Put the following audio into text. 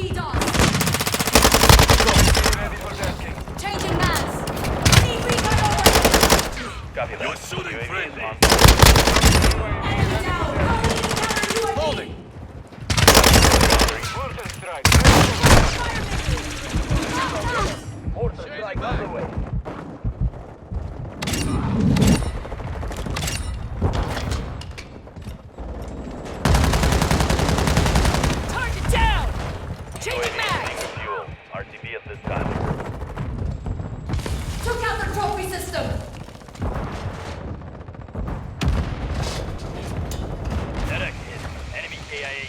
DDoS. Changing mass. Need recon over. Copy that. You're shooting UAV is friendly. on. Enemy down. Calling in counter UAV. Holding. Mortar strike. Fire missile. Mortar strike on the way. Target down. Changing mass. Taking fuel. RTB at this time. Took out the trophy system. Medic hit. Enemy KIA